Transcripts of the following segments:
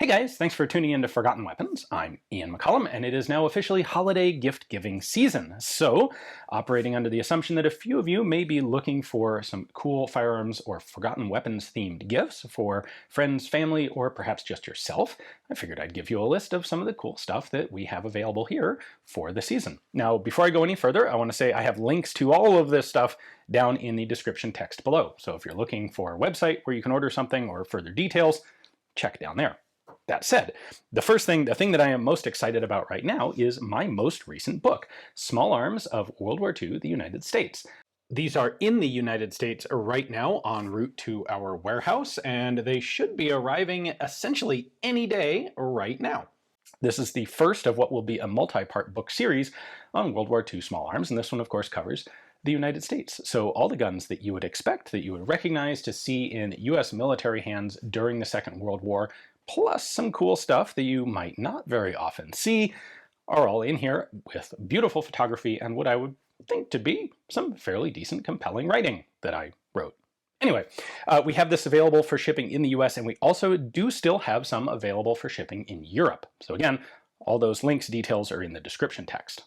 Hey guys, thanks for tuning in to Forgotten Weapons. I'm Ian McCollum, and it is now officially holiday gift-giving season. So, operating under the assumption that a few of you may be looking for some cool firearms or Forgotten Weapons-themed gifts for friends, family, or perhaps just yourself, I figured I'd give you a list of some of the cool stuff that we have available here for the season. Now, before I go any further, I want to say I have links to all of this stuff down in the description text below. So if you're looking for a website where you can order something or further details, check down there. That said, the thing that I am most excited about right now is my most recent book, Small Arms of World War II, the United States. These are in the United States right now en route to our warehouse, and they should be arriving essentially any day right now. This is the first of what will be a multi-part book series on World War II small arms, and this one, of course, covers the United States. So all the guns that you would expect, that you would recognize to see in U.S. military hands during the Second World War, plus some cool stuff that you might not very often see, are all in here with beautiful photography and what I would think to be some fairly decent, compelling writing that I wrote. Anyway, we have this available for shipping in the US, and we also do still have some available for shipping in Europe. So again, all those links, details are in the description text.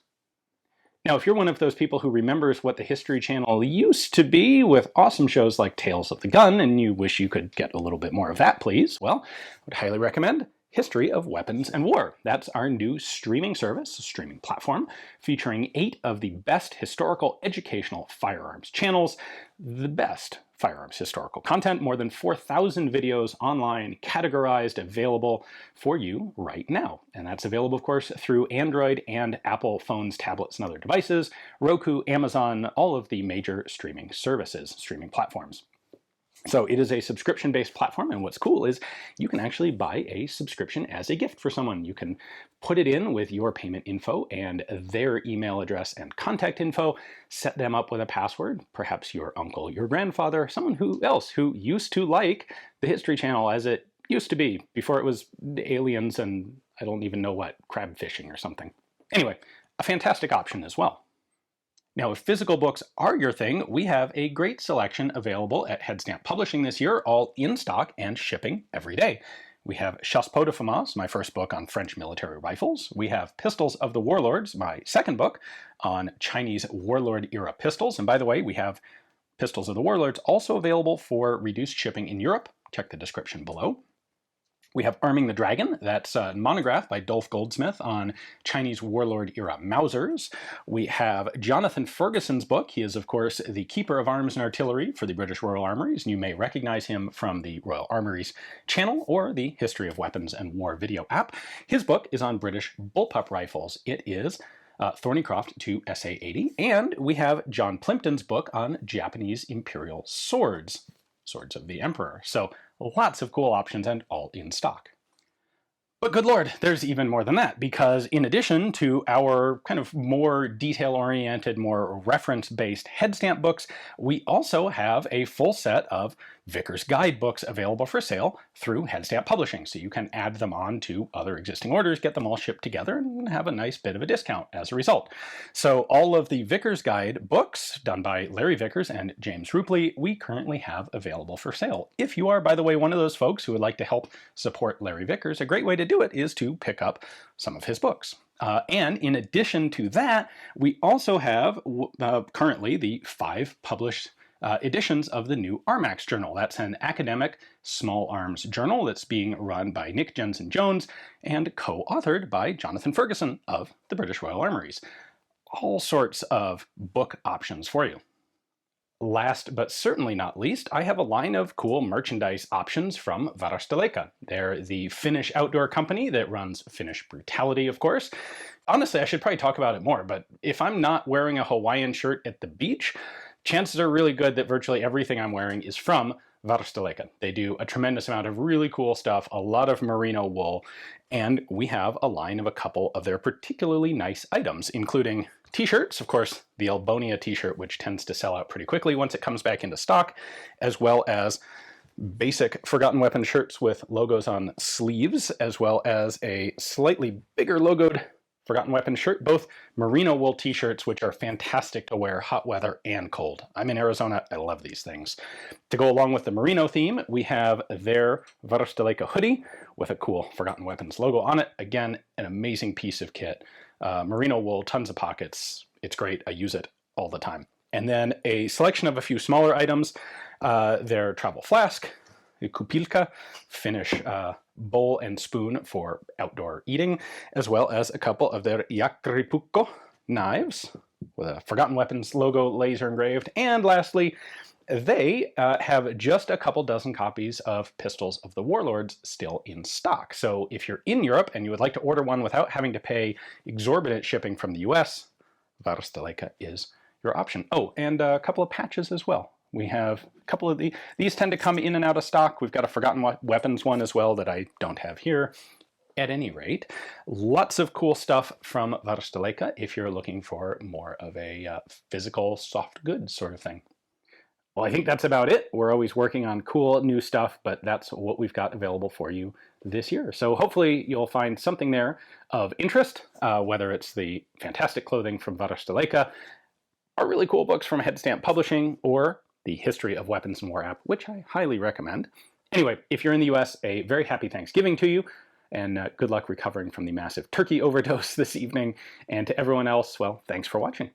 Now, if you're one of those people who remembers what the History Channel used to be with awesome shows like Tales of the Gun, and you wish you could get a little bit more of that, please, well, I would highly recommend History of Weapons and War. That's our new streaming service, streaming platform, featuring 8 of the best historical educational firearms channels, the best firearms historical content, more than 4,000 videos online, categorized, available for you right now. And that's available, of course, through Android and Apple phones, tablets, and other devices, Roku, Amazon, all of the major streaming services, streaming platforms. So it is a subscription-based platform, and what's cool is you can actually buy a subscription as a gift for someone. You can put it in with your payment info and their email address and contact info, set them up with a password, perhaps your uncle, your grandfather, someone else who used to like the History Channel as it used to be before it was aliens and I don't even know what, crab fishing or something. Anyway, a fantastic option as well. Now, if physical books are your thing, we have a great selection available at Headstamp Publishing this year, all in stock and shipping every day. We have Chasse de FAMAS, my first book on French military rifles. We have Pistols of the Warlords, my second book on Chinese warlord-era pistols. And by the way, we have Pistols of the Warlords also available for reduced shipping in Europe. Check the description below. We have Arming the Dragon, that's a monograph by Dolph Goldsmith on Chinese warlord-era Mausers. We have Jonathan Ferguson's book. He is, of course, the Keeper of Arms and Artillery for the British Royal Armouries, and you may recognize him from the Royal Armouries channel or the History of Weapons and War video app. His book is on British bullpup rifles. It is Thornycroft to SA-80, and we have John Plimpton's book on Japanese Imperial Swords, Swords of the Emperor. So lots of cool options and all in stock. But good Lord, there's even more than that, because in addition to our kind of more detail-oriented, more reference-based Headstamp books, we also have a full set of Vickers guidebooks available for sale through Headstamp Publishing. So you can add them on to other existing orders, get them all shipped together, and have a nice bit of a discount as a result. So all of the Vickers guide books done by Larry Vickers and James Rupley, we currently have available for sale. If you are, by the way, one of those folks who would like to help support Larry Vickers, a great way to do it is to pick up some of his books. And in addition to that, we also have currently the 5 published editions of the new Armax Journal. That's an academic small arms journal that's being run by Nick Jensen Jones and co-authored by Jonathan Ferguson of the British Royal Armouries. All sorts of book options for you. Last but certainly not least, I have a line of cool merchandise options from Varusteleka. They're the Finnish outdoor company that runs Finnish Brutality, of course. Honestly, I should probably talk about it more, but if I'm not wearing a Hawaiian shirt at the beach, chances are really good that virtually everything I'm wearing is from Varusteleka. They do a tremendous amount of really cool stuff, a lot of merino wool, and we have a line of a couple of their particularly nice items, including t-shirts, of course, the Albonia t-shirt, which tends to sell out pretty quickly once it comes back into stock, as well as basic Forgotten Weapon shirts with logos on sleeves, as well as a slightly bigger logoed Forgotten Weapons shirt, both merino wool t-shirts, which are fantastic to wear hot weather and cold. I'm in Arizona, I love these things. To go along with the merino theme, we have their Varusteleka hoodie with a cool Forgotten Weapons logo on it. Again, an amazing piece of kit. Merino wool, tons of pockets. It's great, I use it all the time. And then a selection of a few smaller items, their travel flask, kupilka, Finnish bowl and spoon for outdoor eating, as well as a couple of their Jakripukko knives with a Forgotten Weapons logo laser engraved. And lastly, they have just a couple dozen copies of Pistols of the Warlords still in stock. So if you're in Europe and you would like to order one without having to pay exorbitant shipping from the US, Varusteleka is your option. Oh, and a couple of patches as well. We have a couple of these tend to come in and out of stock. We've got a Forgotten Weapons one as well that I don't have here. At any rate, lots of cool stuff from Varusteleka if you're looking for more of a physical soft goods sort of thing. Well, I think that's about it. We're always working on cool new stuff, but that's what we've got available for you this year. So hopefully you'll find something there of interest, whether it's the fantastic clothing from Varusteleka, our really cool books from Headstamp Publishing, or the History of Weapons and War app, which I highly recommend. Anyway, if you're in the US, a very happy Thanksgiving to you, and good luck recovering from the massive turkey overdose this evening. And to everyone else, well, thanks for watching.